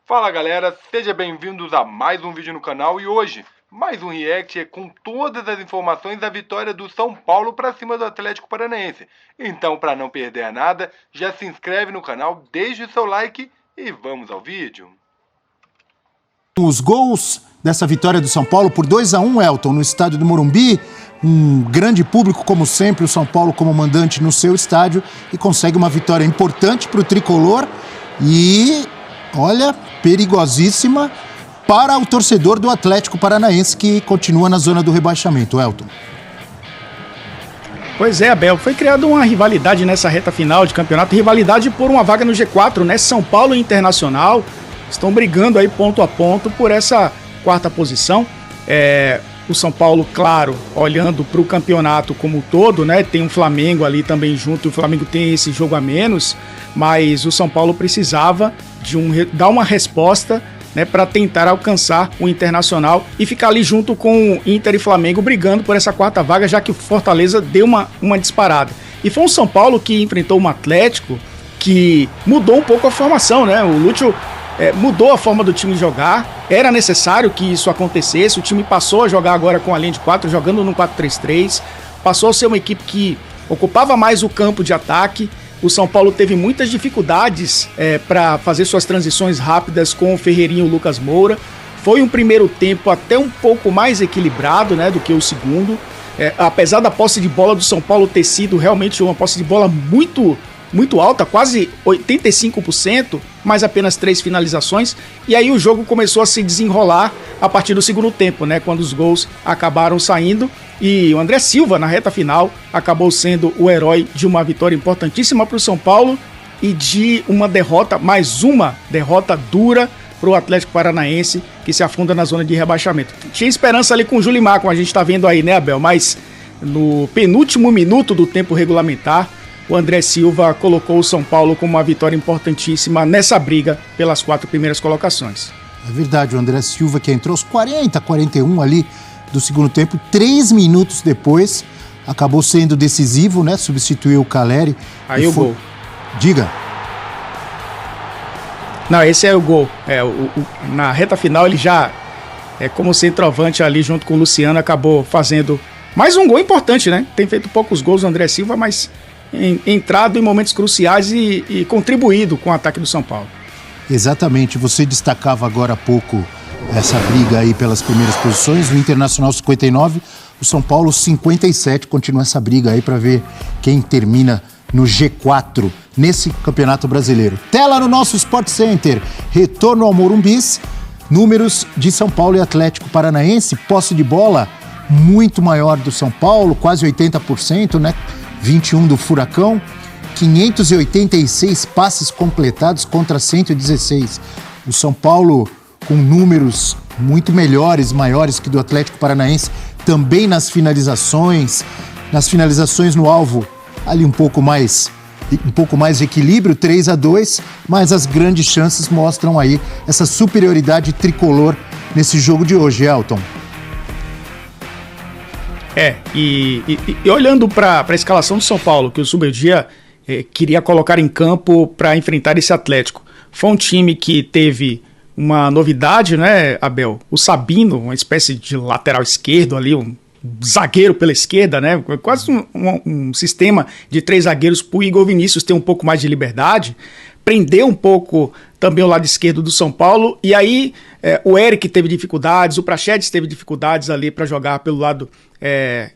Fala galera, sejam bem-vindos a mais um vídeo no canal e hoje, mais um react com todas as informações da vitória do São Paulo para cima do Atlético Paranaense. Então, para não perder nada, já se inscreve no canal, deixe o seu like e vamos ao vídeo. Os gols dessa vitória do São Paulo por 2-1, Elton, no estádio do Morumbi. Um grande público, como sempre, o São Paulo como mandante no seu estádio e consegue uma vitória importante para o tricolor e, olha, perigosíssima para o torcedor do Atlético Paranaense que continua na zona do rebaixamento, Elton. Pois é, Abel, foi criada uma rivalidade nessa reta final de campeonato, rivalidade por uma vaga no G4, né? São Paulo e Internacional estão brigando aí ponto a ponto por essa quarta posição. O São Paulo, claro, olhando para o campeonato como um todo, né? Tem um Flamengo ali também junto, o Flamengo tem esse jogo a menos, mas o São Paulo precisava dar uma resposta, né, para tentar alcançar o Internacional e ficar ali junto com Inter e Flamengo brigando por essa quarta vaga, já que o Fortaleza deu uma disparada. E foi um São Paulo que enfrentou um Atlético que mudou um pouco a formação, né? O Lúcio mudou a forma do time jogar, era necessário que isso acontecesse, o time passou a jogar agora com a linha de 4, jogando no 4-3-3, passou a ser uma equipe que ocupava mais o campo de ataque. O São Paulo teve muitas dificuldades para fazer suas transições rápidas com o Ferreirinha e o Lucas Moura. Foi um primeiro tempo até um pouco mais equilibrado, né, do que o segundo. Apesar da posse de bola do São Paulo ter sido realmente uma posse de bola muito alta, quase 85%, mas apenas 3 finalizações. E aí o jogo começou a se desenrolar a partir do segundo tempo, né, quando os gols acabaram saindo. E o André Silva, na reta final, acabou sendo o herói de uma vitória importantíssima para o São Paulo e de uma derrota, mais uma derrota dura para o Atlético Paranaense, que se afunda na zona de rebaixamento. Tinha esperança ali com o Julimar, como a gente está vendo aí, né, Abel? Mas no penúltimo minuto do tempo regulamentar, o André Silva colocou o São Paulo como uma vitória importantíssima nessa briga pelas 4 primeiras colocações. É verdade, o André Silva que entrou aos 41 ali do segundo tempo, 3 minutos depois, acabou sendo decisivo, né? Substituiu o Caleri. Aí o gol. Diga. Não, esse é o gol. Na reta final ele já, como centroavante ali junto com o Luciano, acabou fazendo mais um gol importante, né? Tem feito poucos gols o André Silva, mas entrado em momentos cruciais e contribuído com o ataque do São Paulo. Exatamente, você destacava agora há pouco essa briga aí pelas primeiras posições, o Internacional 59, o São Paulo 57, continua essa briga aí para ver quem termina no G4 nesse Campeonato Brasileiro. Tela no nosso Sport Center, retorno ao Morumbis, números de São Paulo e Atlético Paranaense, posse de bola muito maior do São Paulo, quase 80%, né? 21 do Furacão, 586 passes completados contra 116. O São Paulo com números muito melhores, maiores que do Atlético Paranaense, também nas finalizações no alvo, ali um pouco mais de equilíbrio, 3-2, mas as grandes chances mostram aí essa superioridade tricolor nesse jogo de hoje, Elton. E olhando para a escalação do São Paulo, que o Zubeldia queria colocar em campo para enfrentar esse Atlético, foi um time que teve uma novidade, né, Abel? O Sabino, uma espécie de lateral esquerdo ali, um zagueiro pela esquerda, né? Quase um sistema de 3 zagueiros para o Igor Vinícius ter um pouco mais de liberdade. Prendeu um pouco também o lado esquerdo do São Paulo, e aí o Eric teve dificuldades, o Praxedes teve dificuldades ali para jogar pelo lado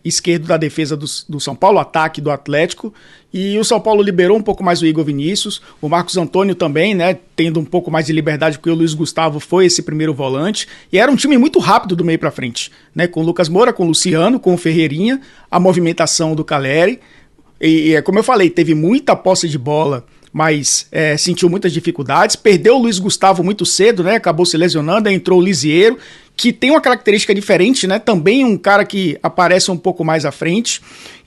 esquerdo da defesa do São Paulo, ataque do Atlético, e o São Paulo liberou um pouco mais o Igor Vinícius, o Marcos Antônio também, né, tendo um pouco mais de liberdade, porque o Luiz Gustavo foi esse primeiro volante, e era um time muito rápido do meio para frente, né, com o Lucas Moura, com o Luciano, com o Ferreirinha, a movimentação do Caleri, e como eu falei, teve muita posse de bola, mas sentiu muitas dificuldades, perdeu o Luiz Gustavo muito cedo, né? Acabou se lesionando, aí entrou o Lisiero, que tem uma característica diferente, né? Também um cara que aparece um pouco mais à frente,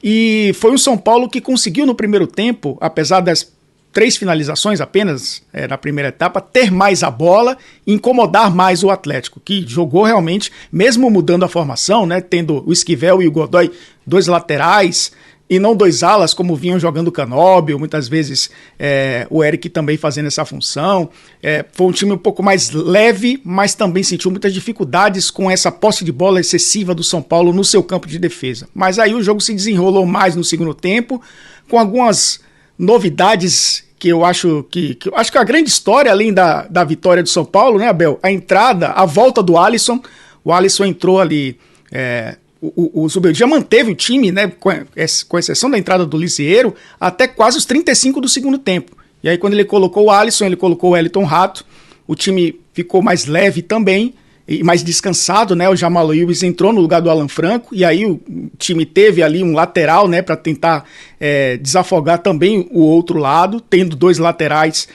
e foi o São Paulo que conseguiu no primeiro tempo, apesar das 3 finalizações apenas na primeira etapa, ter mais a bola e incomodar mais o Atlético, que jogou realmente, mesmo mudando a formação, né? Tendo o Esquivel e o Godoy 2 laterais, e não dois alas, como vinham jogando o Canóbio, muitas vezes o Eric também fazendo essa função. Foi um time um pouco mais leve, mas também sentiu muitas dificuldades com essa posse de bola excessiva do São Paulo no seu campo de defesa. Mas aí o jogo se desenrolou mais no segundo tempo, com algumas novidades que eu acho que a grande história, além da vitória do São Paulo, né, Abel? A volta do Alisson. O Alisson entrou ali... O Zubeldia manteve o time, né, com exceção da entrada do Lisieiro, até quase os 35 do segundo tempo. E aí quando ele colocou o Alisson, ele colocou o Wellington Rato, o time ficou mais leve também, e mais descansado, né? O Jamal Lewis entrou no lugar do Alan Franco, e aí o time teve ali um lateral, né, para tentar desafogar também o outro lado, tendo dois laterais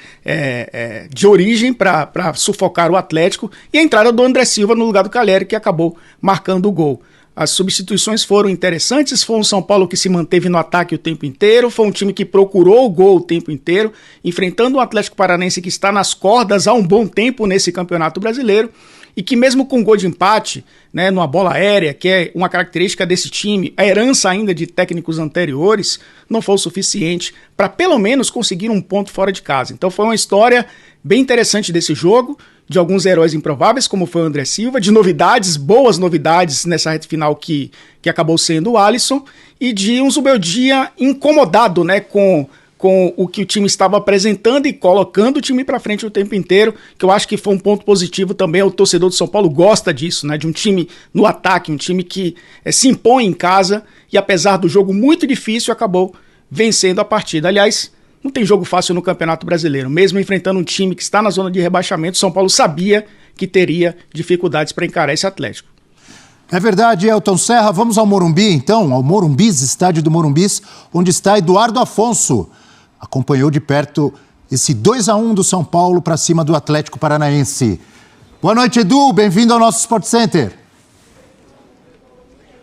de origem para sufocar o Atlético, e a entrada do André Silva no lugar do Calheri, que acabou marcando o gol. As substituições foram interessantes, foi um São Paulo que se manteve no ataque o tempo inteiro, foi um time que procurou o gol o tempo inteiro, enfrentando o Atlético Paranaense que está nas cordas há um bom tempo nesse Campeonato Brasileiro, e que mesmo com gol de empate, né, numa bola aérea, que é uma característica desse time, a herança ainda de técnicos anteriores, não foi o suficiente para pelo menos conseguir um ponto fora de casa. Então foi uma história bem interessante desse jogo, de alguns heróis improváveis, como foi o André Silva, de novidades, boas novidades nessa reta final que acabou sendo o Alisson, e de um Zubeldia incomodado, né, com o que o time estava apresentando e colocando o time para frente o tempo inteiro, que eu acho que foi um ponto positivo também. O torcedor do São Paulo gosta disso, né, de um time no ataque, um time que se impõe em casa e apesar do jogo muito difícil, acabou vencendo a partida. Aliás, não tem jogo fácil no Campeonato Brasileiro. Mesmo enfrentando um time que está na zona de rebaixamento, São Paulo sabia que teria dificuldades para encarar esse Atlético. É verdade, Elton Serra. Vamos ao Morumbi, então, ao Morumbis, estádio do Morumbis, onde está Eduardo Afonso. Acompanhou de perto esse 2-1 do São Paulo para cima do Atlético Paranaense. Boa noite, Edu. Bem-vindo ao nosso Sport Center.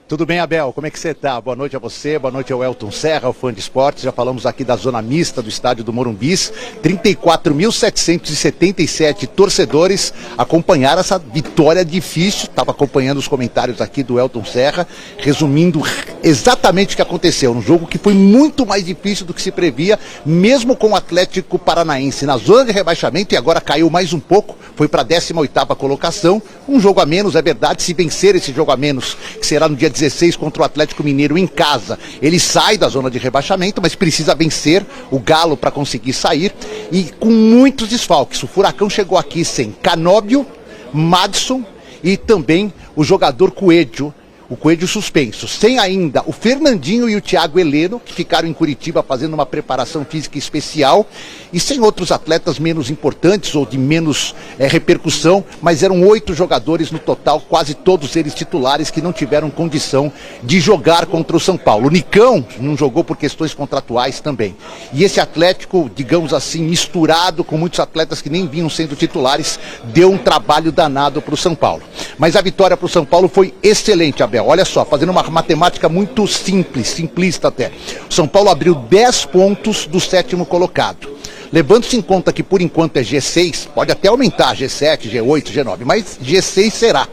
Tudo bem, Abel? Como é que você está? Boa noite a você, boa noite ao Elton Serra, o fã de esportes. Já falamos aqui da zona mista do estádio do Morumbis. 34.777 torcedores acompanharam essa vitória difícil. Estava acompanhando os comentários aqui do Elton Serra, resumindo exatamente o que aconteceu. Um jogo que foi muito mais difícil do que se previa, mesmo com o Atlético Paranaense na zona de rebaixamento, e agora caiu mais um pouco, foi para a 18ª colocação. Um jogo a menos, é verdade. Se vencer esse jogo a menos, que será no dia 16 contra o Atlético Mineiro em casa, ele sai da zona de rebaixamento, mas precisa vencer o Galo para conseguir sair, e com muitos desfalques. O Furacão chegou aqui sem Canóbio, Madison e também o jogador Coelho, o Coelho suspenso, sem ainda o Fernandinho e o Thiago Heleno, que ficaram em Curitiba fazendo uma preparação física especial, e sem outros atletas menos importantes ou de menos repercussão, mas eram 8 jogadores no total, quase todos eles titulares, que não tiveram condição de jogar contra o São Paulo. O Nicão não jogou por questões contratuais também. E esse Atlético, digamos assim, misturado com muitos atletas que nem vinham sendo titulares, deu um trabalho danado para o São Paulo. Mas a vitória para o São Paulo foi excelente, Abel. Olha só, fazendo uma matemática muito simples, simplista até. O São Paulo abriu 10 pontos do 7º colocado. Levando-se em conta que por enquanto é G6, pode até aumentar G7, G8, G9, mas G6 será.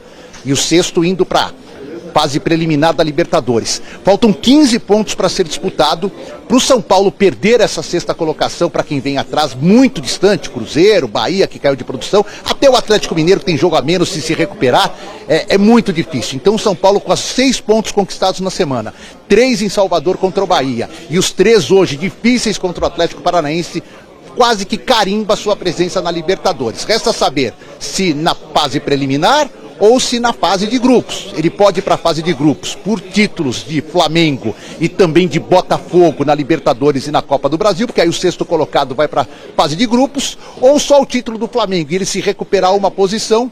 E o 6º indo para fase preliminar da Libertadores. Faltam 15 pontos para ser disputado. Para o São Paulo perder essa 6ª colocação, para quem vem atrás, muito distante, Cruzeiro, Bahia, que caiu de produção, até o Atlético Mineiro, que tem jogo a menos, se recuperar, é muito difícil. Então o São Paulo com os 6 pontos conquistados na semana, 3 em Salvador contra o Bahia, e os 3 hoje difíceis contra o Atlético Paranaense, quase que carimba sua presença na Libertadores. Resta saber se na fase preliminar ou se na fase de grupos. Ele pode ir para a fase de grupos por títulos de Flamengo e também de Botafogo na Libertadores e na Copa do Brasil, porque aí o 6º colocado vai para a fase de grupos, ou só o título do Flamengo e ele se recuperar uma posição,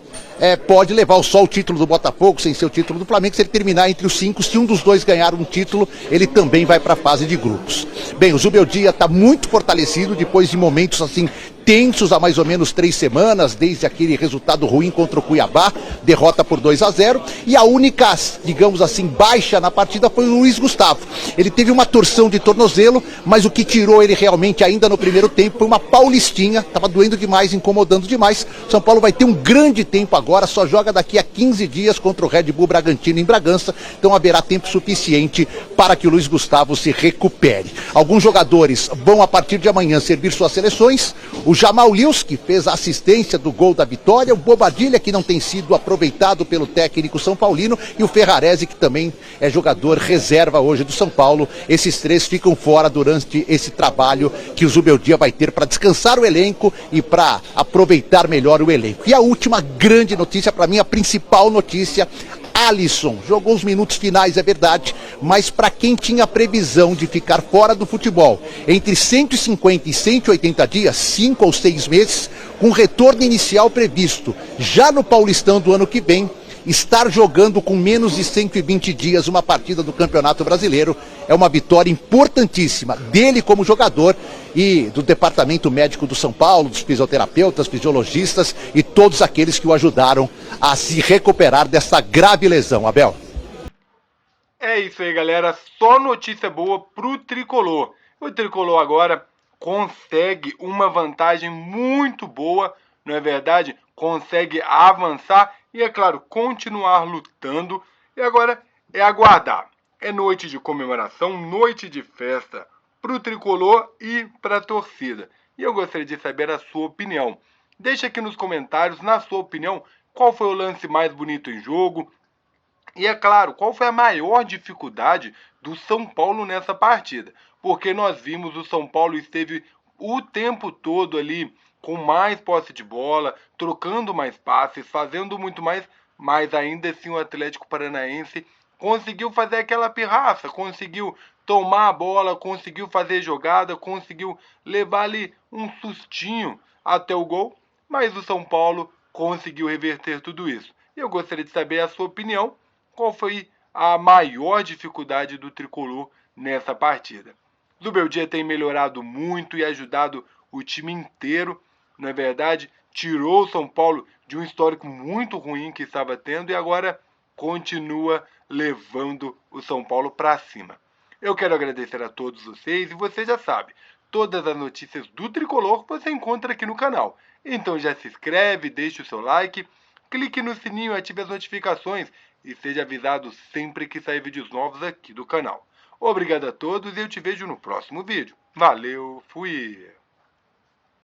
pode levar só o título do Botafogo sem ser o título do Flamengo. Se ele terminar entre os 5, se um dos dois ganhar um título, ele também vai para a fase de grupos. Bem, o Zubeldia está muito fortalecido depois de momentos assim tensos há mais ou menos 3 semanas, desde aquele resultado ruim contra o Cuiabá, derrota por 2-0, e a única, digamos assim, baixa na partida foi o Luiz Gustavo. Ele teve uma torção de tornozelo, mas o que tirou ele realmente ainda no primeiro tempo foi uma paulistinha, estava doendo demais, incomodando demais. São Paulo vai ter um grande tempo agora, só joga daqui a 15 dias contra o Red Bull Bragantino em Bragança, então haverá tempo suficiente para que o Luiz Gustavo se recupere. Alguns jogadores vão a partir de amanhã servir suas seleções. O Jamal Lewis, que fez a assistência do gol da vitória, o Bobadilha, que não tem sido aproveitado pelo técnico São Paulino, e o Ferrarese, que também é jogador reserva hoje do São Paulo. Esses 3 ficam fora durante esse trabalho que o Zubeldia vai ter para descansar o elenco e para aproveitar melhor o elenco. E a última grande notícia, para mim a principal notícia: Alisson jogou os minutos finais, é verdade, mas para quem tinha previsão de ficar fora do futebol entre 150 e 180 dias, 5 ou 6 meses, com retorno inicial previsto já no Paulistão do ano que vem, estar jogando com menos de 120 dias uma partida do Campeonato Brasileiro é uma vitória importantíssima dele como jogador e do departamento médico do São Paulo, dos fisioterapeutas, fisiologistas e todos aqueles que o ajudaram a se recuperar dessa grave lesão. Abel. É isso aí, galera. Só notícia boa pro Tricolor. O Tricolor agora consegue uma vantagem muito boa, não é verdade? Consegue avançar e, é claro, continuar lutando. E agora é aguardar. É noite de comemoração, noite de festa pro Tricolor e pra torcida. E eu gostaria de saber a sua opinião. Deixa aqui nos comentários, na sua opinião, qual foi o lance mais bonito em jogo. E, é claro, qual foi a maior dificuldade do São Paulo nessa partida? Porque nós vimos o São Paulo esteve o tempo todo ali com mais posse de bola, trocando mais passes, fazendo muito mais, mas ainda assim o Atlético Paranaense conseguiu fazer aquela pirraça, conseguiu tomar a bola, conseguiu fazer jogada, conseguiu levar ali um sustinho até o gol, mas o São Paulo conseguiu reverter tudo isso. E eu gostaria de saber a sua opinião. Qual foi a maior dificuldade do Tricolor nessa partida? Zubeldia tem melhorado muito e ajudado o time inteiro, não é verdade? Tirou o São Paulo de um histórico muito ruim que estava tendo e agora continua levando o São Paulo para cima. Eu quero agradecer a todos vocês e você já sabe, todas as notícias do Tricolor você encontra aqui no canal. Então já se inscreve, deixe o seu like, clique no sininho, ative as notificações e seja avisado sempre que sair vídeos novos aqui do canal. Obrigado a todos e eu te vejo no próximo vídeo. Valeu, fui!